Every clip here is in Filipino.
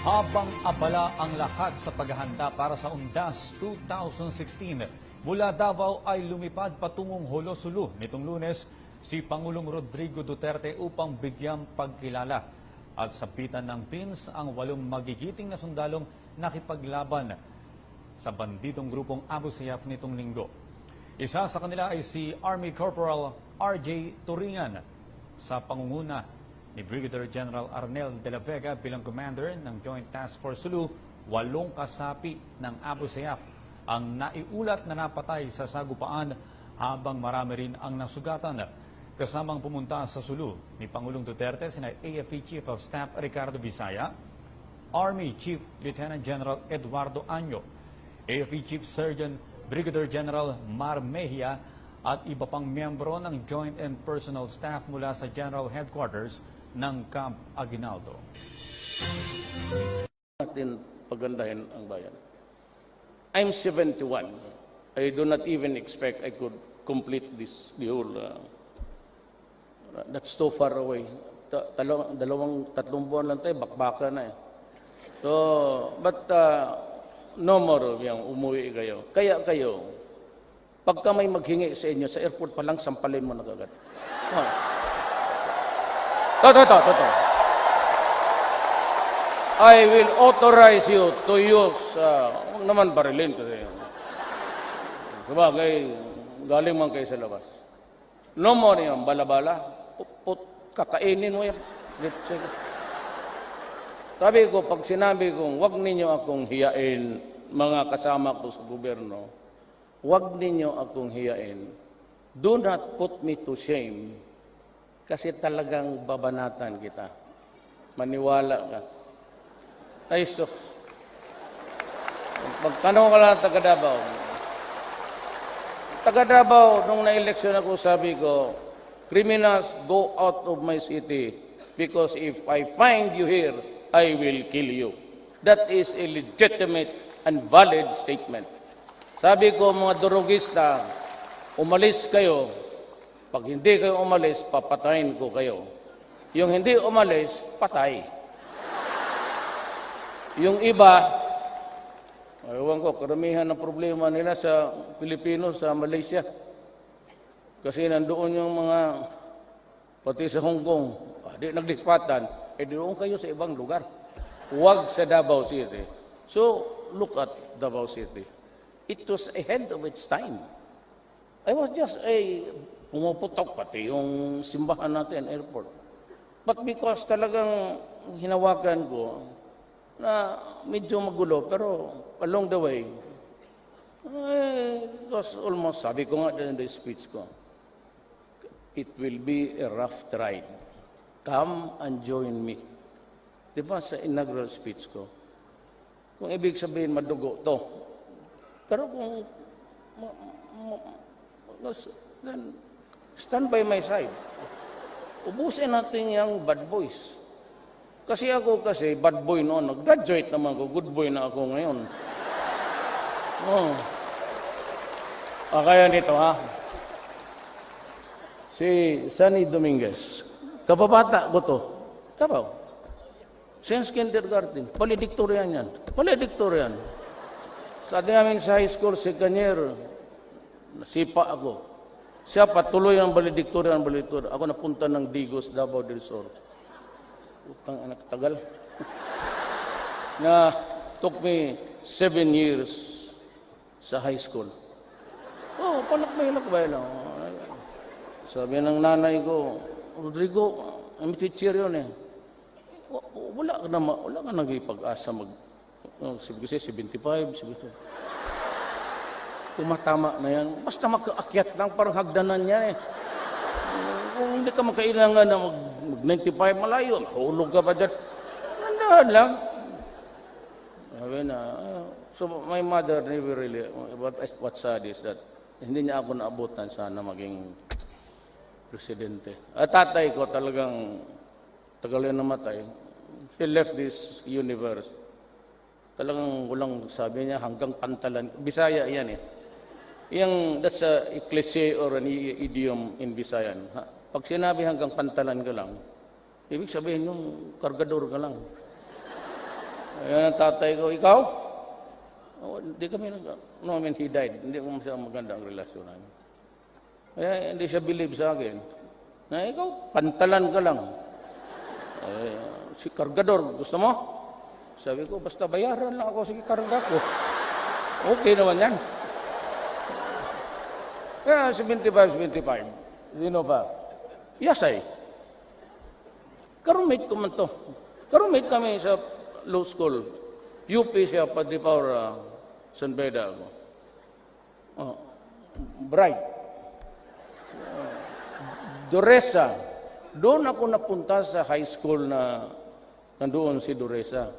Habang abala ang lahat sa paghahanda para sa UNDAS 2016, mula Davao ay lumipad patungong Holosulu nitong Lunes si Pangulong Rodrigo Duterte upang bigyang pagkilala at sabitan ng pins ang 8 magigiting na sundalong nakipaglaban sa banditong grupong Abu Sayyaf nitong linggo. Isa sa kanila ay si Army Corporal R.J. Turingan sa pangunguna ni Brigadier General Arnel de la Vega bilang commander ng Joint Task Force Sulu. 8 kasapi ng Abu Sayyaf ang naiulat na napatay sa sagupaan habang marami rin ang nasugatan. Kasamang pumunta sa Sulu ni Pangulong Duterte sina AFP Chief of Staff Ricardo Visaya, Army Chief Lieutenant General Eduardo Año, AFP Chief Surgeon Brigadier General Mar Mejia at iba pang miyembro ng Joint and Personal Staff mula sa General Headquarters ng Camp Aguinaldo. Natin pagandahin ang bayan. I'm 71. I do not even expect I could complete the whole. That's too far away. Tatlong buwan lang tayo, bakbaka na eh. So, but no more yung umuwi kayo. Kaya kayo, pagka may maghingi sa inyo, sa airport pa lang, sampalin mo na kagad. Toto. I will authorize you to use, huwag naman barilin kasi. Sabagay, galing man kayo sa labas. No more yung bala-bala, kakainin mo yan. Sabi ko, pag sinabi kong, huwag ninyo akong hiyain, mga kasama ko sa gobyerno, huwag ninyo akong hiyain. Do not put me to shame. Kasi talagang babanatan kita. Maniwala ka. Ay, so. Pagtanong ka lang taga Davao. Taga Davao, nung na-eleksyon ako, sabi ko, criminals, go out of my city because if I find you here, I will kill you. That is a legitimate and valid statement. Sabi ko, mga durugista, umalis kayo. Pag hindi kayo umalis, papatayin ko kayo. Yung hindi umalis, patay. Yung iba, ewan ko, karamihan ng problema nila sa Pilipino, sa Malaysia. Kasi nandoon yung mga, pati sa Hong Kong, di nagdispatan, doon kayo sa ibang lugar. Huwag sa Davao City. So, look at Davao City. It was ahead of its time. I was just pumuputok pati yung simbahan natin, airport. But because talagang hinawakan ko na medyo magulo, pero along the way, it was almost, sabi ko nga in the speech ko, it will be a rough ride. Come and join me. Diba sa inaugural speech ko? Kung ibig sabihin, madugo to. Pero kung then stand by my side. Ubusin natin yung bad boys. Kasi ako bad boy noon. Nag-graduate naman ko. Good boy na ako ngayon. Kaya nito ha. Si Sunny Dominguez. Kababata ko to. Tabaw. Since kindergarten. Valedictorian yan. Valedictorian. Sa ating namin sa high school, second year, nasipa ako. Siya patuloy ang valedictorian. Ako napunta ng Digos, Davao del Sur. Utang anak tagal. Na took me 7 years sa high school. Panak ba lang. Sabi ng nanay ko, Rodrigo, ang teacher yun eh. Wala ka nag-ipag-asa kasi 75, 72. Tumatama na yan. Basta makaakyat lang, parang hagdanan yan eh. Kung hindi ka makailangan na mag-95 malayo, mahulog ka pa dyan. Nandahan lang. Sabi na, so my mother never really, what's sad is that hindi niya ako naabutan sana maging presidente. At tatay ko talagang tagal na namatay. He left this universe Talagang walang, sabi niya, hanggang pantalan. Bisaya yan eh. That's a cliche or an idiom in Visayan. Pag sinabi hanggang pantalan ka lang, ibig sabihin yung kargador ka lang. Ayan ang tatay ko, ikaw? Oh, hindi kami no, I mean, he died. Hindi ko siya maganda ang relasyon namin. Kaya hindi siya believe sa akin. Na ikaw, pantalan ka lang. Si kargador, gusto mo? Sabi ko, basta bayaran lang ako, sige karga ko. Okay naman yan. Kaya 75. Sino pa? Yasay. Karumate ko man to. Karumate kami sa law school. UP siya, Padre Paura, San Beda ako. Bright. Doresa. Doon ako napunta sa high school na nandoon si Doresa.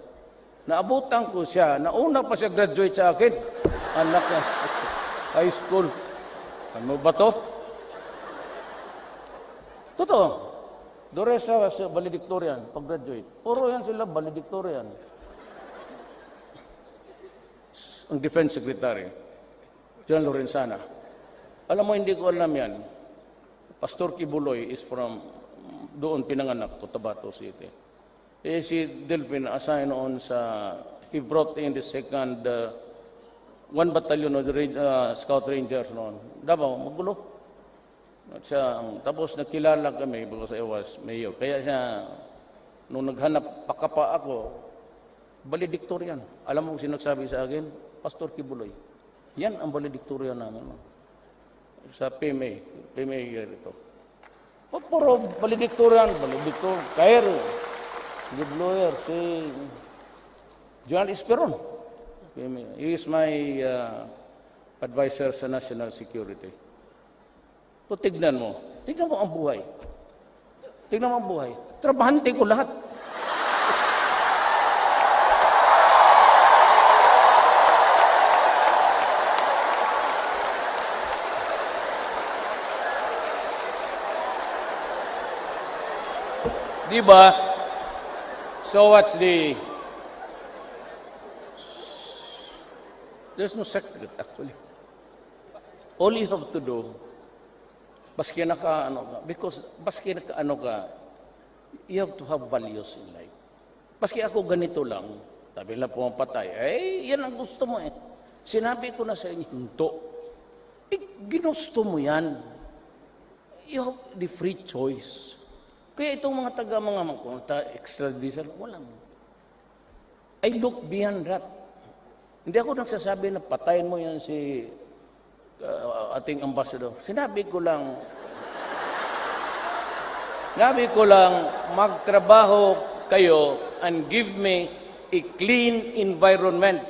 Naabutan ko siya. Nauna pa siya graduate sa akin. Anak niya. High school. Ano ba to? Totoo. Doresa was valedictorian, pag-graduate. Puro yan sila, valedictorian. Ang Defense Secretary, John Lorenzana. Alam mo, hindi ko alam yan. Pastor Kibuloy is from, doon pinanganak, Cotabato City. Si Delphine, assigned on sa, he brought in the second, 1 battalion of the Scout Rangers noon. Davao, magulo. Tapos nakilala kami because I was mayor. Kaya siya, nung naghanap pakapa ako, valedictorian. Alam mo kung sinagsabi sa akin? Pastor Kibuloy. Yan ang valedictorian namin. Sa PMA. PMA ito. Puro valedictorian. Kair. Good lawyer. Si John Esperon. He is my advisor sa national security. So, tignan mo ang buhay. Tignan mo ang buhay. Trabahante ko lahat. Diba? So what's there's no secret actually. All you have to do, baski naka-ano ka, you have to have values in life. Baski ako ganito lang, sabi na pumapatay, yan ang gusto mo eh. Sinabi ko na sa inyo, hinto. Ginusto mo yan. You have the free choice. Kaya itong mga extradition, walang. I look beyond that. Hindi ako nagsasabi na patayin mo yan si ating ambassador. Sinabi ko lang, magtrabaho kayo and give me a clean environment.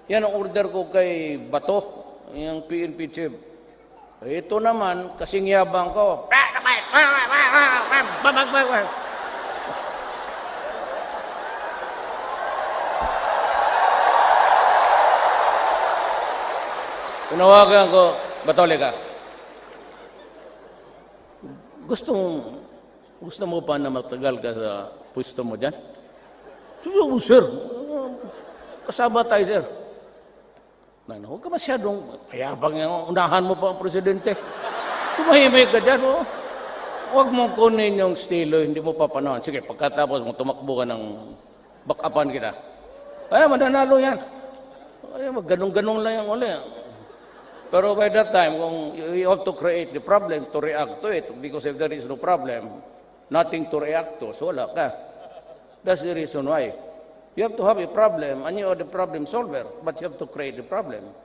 Yan ang order ko kay Bato, yung PNP chief. Ito naman, kasing yabang ko. Tinawagan ko, Batole ka. Gusto mo pa na matagal ka sa pwesto mo dyan? Oo, sir. Kasama tayo, sir. Huwag ka masyadong payabang yung unahan mo pa ang presidente. Tumahimik ka dyan, oh. Huwag mong kunin yung estilo, hindi mo papanahon. Sige, pagkatapos mo, tumakbo ka ng backupan kita. Mananalo yan. Ganong-ganong lang yung uli. Pero by that time, kung you have to create the problem to react to it, because if there is no problem, nothing to react to, so wala ka. That's the reason why. You have to have a problem, and you are the problem solver, but you have to create the problem.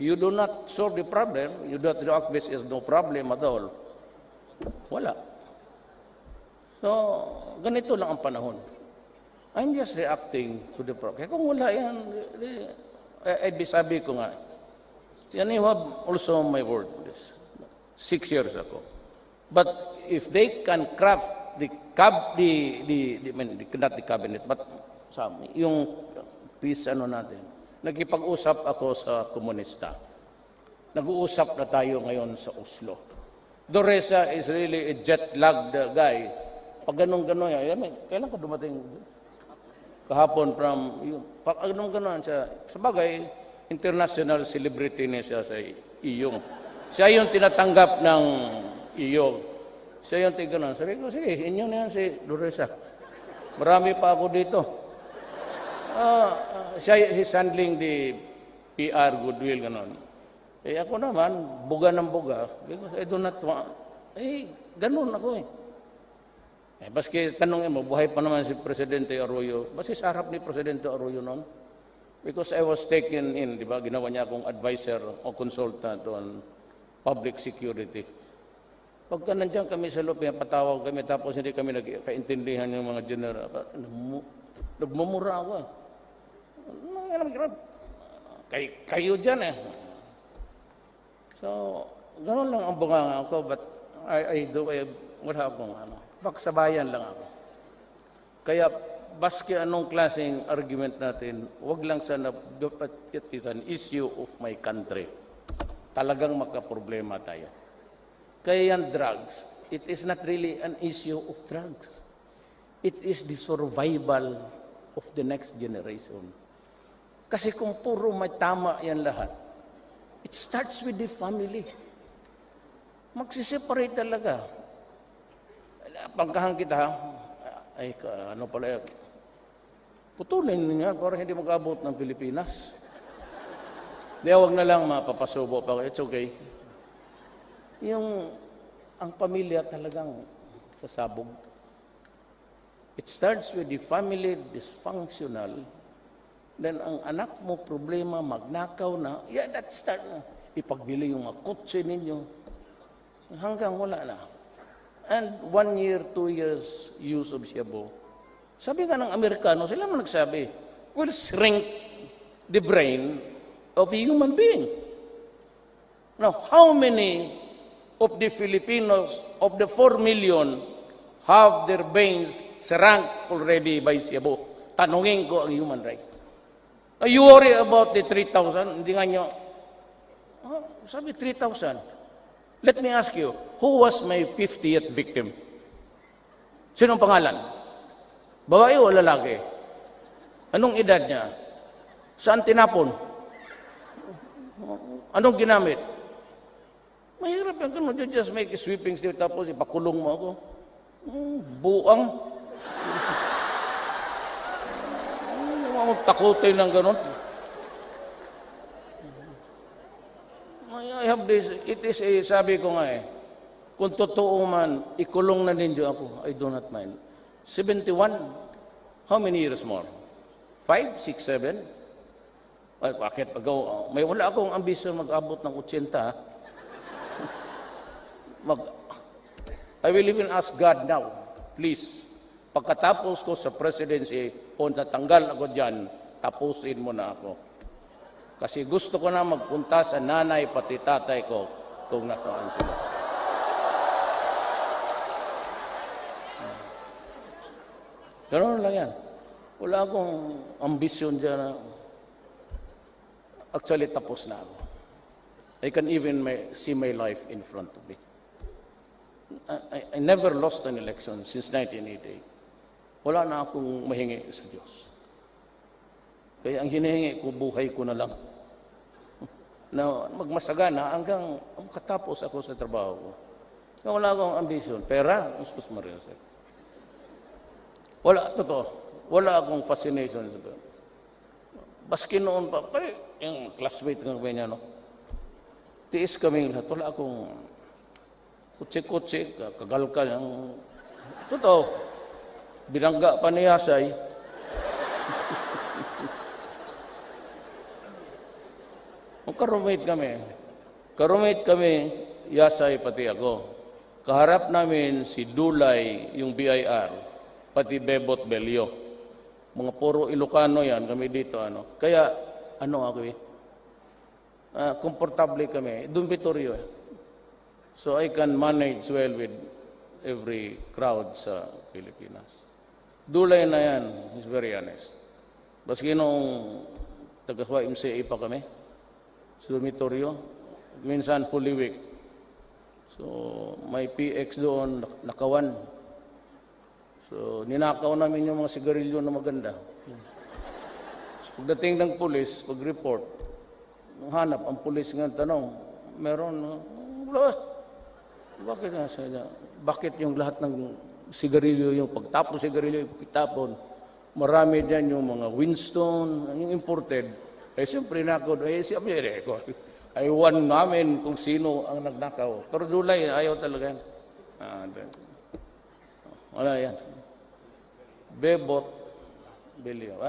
You do not solve the problem, you do not react based as no problem at all. Wala. So, ganito lang ang panahon. I'm just reacting to the problem. Kaya kung wala yan, sabi ko nga, yan you have also my word. 6 years ago. But if they can craft not the cabinet, but yung peace natin. Nagkipag-usap ako sa komunista. Nag-uusap na tayo ngayon sa Oslo. Doresa is really a jet-lagged guy. Pag ganun-ganun yan, kailan ka dumating? kahapon from, ganun siya. Sabagay, international celebrity niya siya sa iyong. Siya yung tinatanggap ng iyong. Siya yung tignan. Sabi ko, sige, inyo na yan si Duresa. Marami pa ako dito. He's handling the PR, goodwill, gano'n. Eh ako naman, buga ng buga. Because I do not want, ganun ako eh. Baski tanongin mo, buhay pa naman si Presidente Arroyo. Baski sa harap ni Presidente Arroyo noon. Because I was taken in, di ba, ginawa niya akong advisor o consultant on public security. Pagka nandiyan kami sa loob, patawag kami, tapos hindi kami nagkaintindihan yung mga general. Nagmumura ako eh. Kayo dyan eh. So, gano'n lang ang bunganga ako, but wala akong paksabayan lang ako. Kaya, baski anong klaseng argument natin, wag lang sana it is an issue of my country. Talagang magka-problema tayo. Kaya yan drugs, it is not really an issue of drugs. It is the survival of the next generation. Kasi kung puro may tama yan lahat, it starts with the family. Magsiseparate talaga. Pangkahan kita, ano pala yan, putulin niya para hindi mag-abot ng Pilipinas. Di, wag na lang mapapasubo pa. It's okay. Ang pamilya talagang sasabog. It starts with the family dysfunctional. Then ang anak mo problema, magnakaw na, that start na. Ipagbili yung mga kotse ninyo. Hanggang wala na. And 1 year, 2 years use of shabu. Sabi nga ng Amerikano, sila man nagsabi, will shrink the brain of a human being. Now, how many of the Filipinos, of the 4 million, have their brains shrunk already by shabu? Tanungin ko ang human rights. You worry about the 3,000? Hindi nga nyo, sabi 3,000. Let me ask you, who was my 50th victim? Sinong pangalan? Babae o lalaki? Anong edad niya? Saan tinapon? Anong ginamit? Mahirap lang ganun. You just make a sweeping step tapos ipakulong mo ako. Buang. Takutin ng ganun. I have this, it is sabi ko nga kung totoo man, ikulong na ninyo ako, I do not mind. 71, how many years more? 5, 6, 7? Ay, bakit? May wala akong ambisyon mag-abot ng 80. I will even ask God now, please, pagkatapos ko sa presidency, o natanggal ako dyan, tapusin mo na ako. Kasi gusto ko na magpunta sa nanay pati tatay ko kung nakaan sila. Ganoon lang yan. Wala akong ambisyon dyan. Actually, tapos na ako. I can even see my life in front of me. I never lost an election since 1988. Wala na akong mahingi sa Diyos. Kaya ang hinihingi ko, buhay ko na lang. Na magmasagana hanggang makatapos ako sa trabaho ko. Na wala akong ambisyon. Pera, Sus Maria. Wala, totoo. Wala akong fascination. Baski noon pa, yung classmate ng kanya, no? Tiis kami lahat. Wala akong kutsi-kutsi, kagalkal. Totoo. Binangga pa ni Yasay. Karumate kami, Yasay pati ako. Kaharap namin si Dulay, yung BIR, pati Bebot Belio. Mga puro Ilocano yan, kami dito. Kaya, ako komportable kami. Dormitorio. So I can manage well with every crowd sa Pilipinas. Dulay na yan, he's very honest. Baski nung taga-YMCA pa kami, sa dormitorio, minsan Holy Week. So, may PX doon, nakawan. So, ninakaw namin yung mga sigarilyo na maganda. Pagdating ng pulis, pag-report, hanap ang pulis nga tanong, meron, bakit nga siya? Bakit yung lahat ng sigarilyo, yung pagtapon sigarilyo, yung pitapon, marami dyan yung mga Winston, yung imported. Eh, siyempre nako, siyempre ko. Aywan namin kung sino ang nagnakaw. Pero dulay, ayaw talaga. Wala yan. Bebot, Bilyo.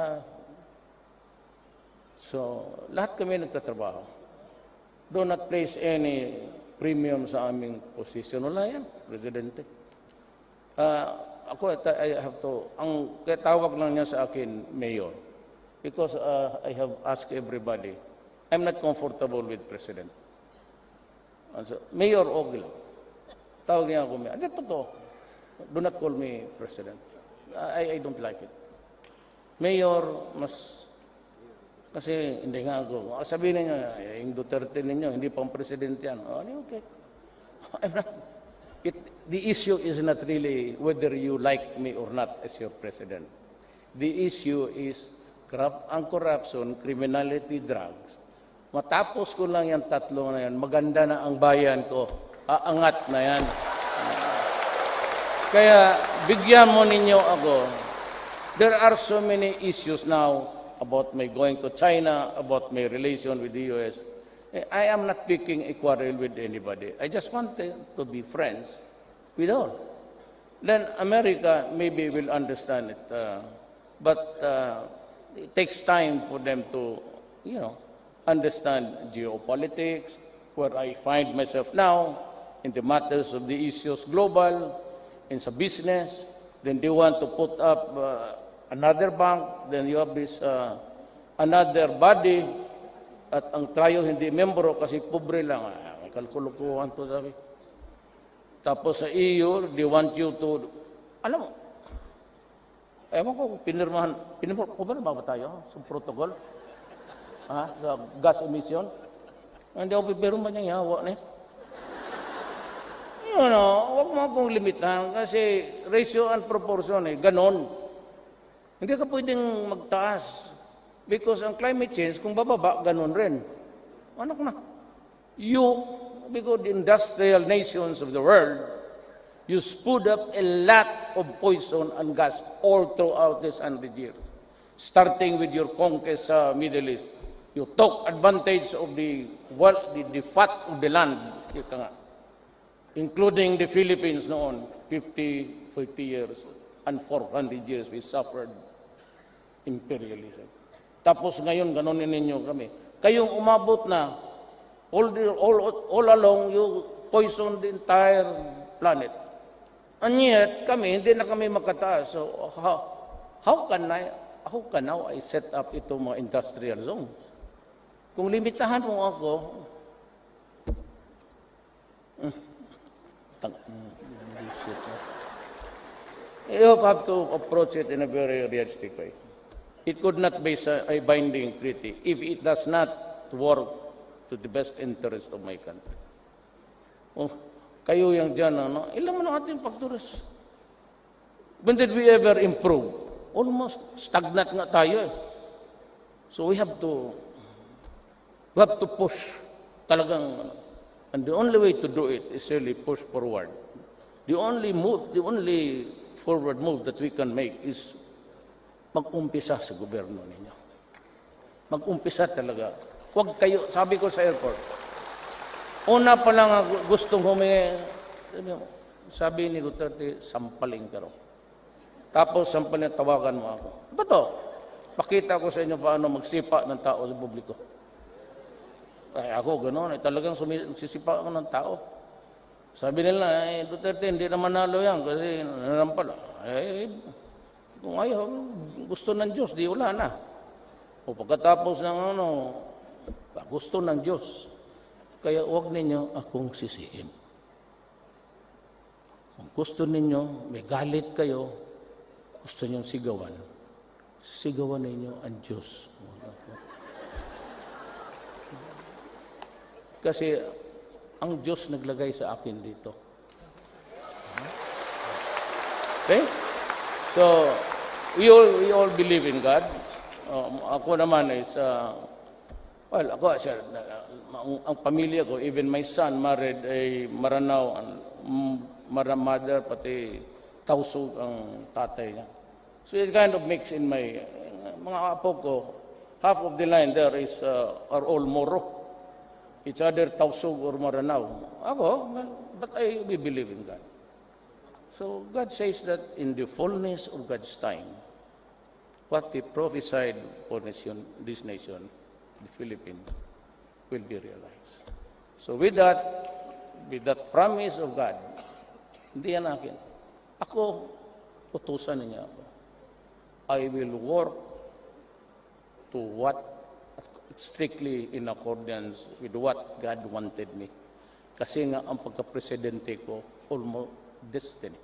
So, lahat kami nagtatrabaho. Do not place any premium sa aming position. Wala yan, Presidente. I have to, ang tawag lang niya sa akin, Mayor, because I have asked everybody, I'm not comfortable with President. So, Mayor, okay lang. Tawag niya ako, Mayor. Do not call me President. I don't like it. Mayor, kasi hindi nga ako. Sabihin niya, yung Duterte ninyo, hindi pang President yan. Okay. The issue is not really whether you like me or not as your President. The issue is ang corruption, criminality, drugs. Matapos ko lang yan tatlo na yan, maganda na ang bayan ko. Aangat na yan. Kaya bigyan mo ninyo ako. There are so many issues now about my going to China, about my relation with the U.S. I am not picking a quarrel with anybody. I just wanted to be friends with all. Then America maybe will understand it. But it takes time for them to, understand geopolitics, where I find myself now in the matters of the issues global, in sa business. Then they want to put up another bank, then you have this another body, at ang tayo hindi membro kasi pobre lang. Kalkulukuhan to sabi. Tapos sa EU, they want you to, alam mo, ewan ko, pinirma ba tayo sa protocol? Sa gas emission? Hindi ako pipirma niya, yawa na huwag mo akong limitahan kasi ratio and proportion ganon. Hindi ka pwedeng magtaas because ang climate change, kung bababa, ganon rin. Because the industrial nations of the world, you spewed up a lot of poison and gas all throughout this 100 years. Starting with your conquest sa Middle East. You took advantage of the fat of the land. Including the Philippines noon, 50 years and 400 years we suffered imperialism. Tapos ngayon, ganonin ninyo kami. Kayong umabot na, all along, you poison the entire planet. And yet, hindi na kami makataas. So, how can now I set up ito mga industrial zones? Kung limitahan mo ako, you have to approach it in a very realistic way. It could not be a binding treaty if it does not work to the best interest of my country. Kayo yung dyan, ilan mo ng ating factors? When did we ever improve? Almost stagnant nga tayo. So we have to push talagang. And the only way to do it is really push forward. The only forward move that we can make is mag-umpisa sa gobyerno ninyo. Mag-umpisa talaga. Huwag kayo, sabi ko sa airport, una pa lang gustong humingi, sabi ni Duterte, sampaling ka raw. Tapos sampaling, tawagan mo ako. Totoo, pakita ko sa inyo paano magsipa ng tao sa publiko. Ay, ako gano'n, talagang sisipa ako ng tao. Sabi nila, Duterte, hindi na manalo yan kasi nanampal. Kung ayaw, gusto ng Diyos, di wala na. O pagkatapos ng gusto ng Diyos. Kaya huwag ninyo akong sisihin. Kung gusto ninyo, may galit kayo, gusto ninyong sigawan ninyo ang Diyos. Kasi ang Diyos naglagay sa akin dito. Okay? So, we all believe in God. Ako naman is, well, ako, sir, ang pamilya ko, even my son married a Maranao, mother, pati Tausug ang tatay niya. So it kind of mix in my, mga apo ko, half of the line there is, are all Moro. Each other Tausug or Maranao. Ako, well, but we believe in God. So God says that in the fullness of God's time, what He prophesied for this nation, the Philippines, will be realized. So with that promise of God, hindi yan akin. Ako, utusan niya ako. I will work to what strictly in accordance with what God wanted me. Kasi nga ang pagka-presidente ko, almost destiny.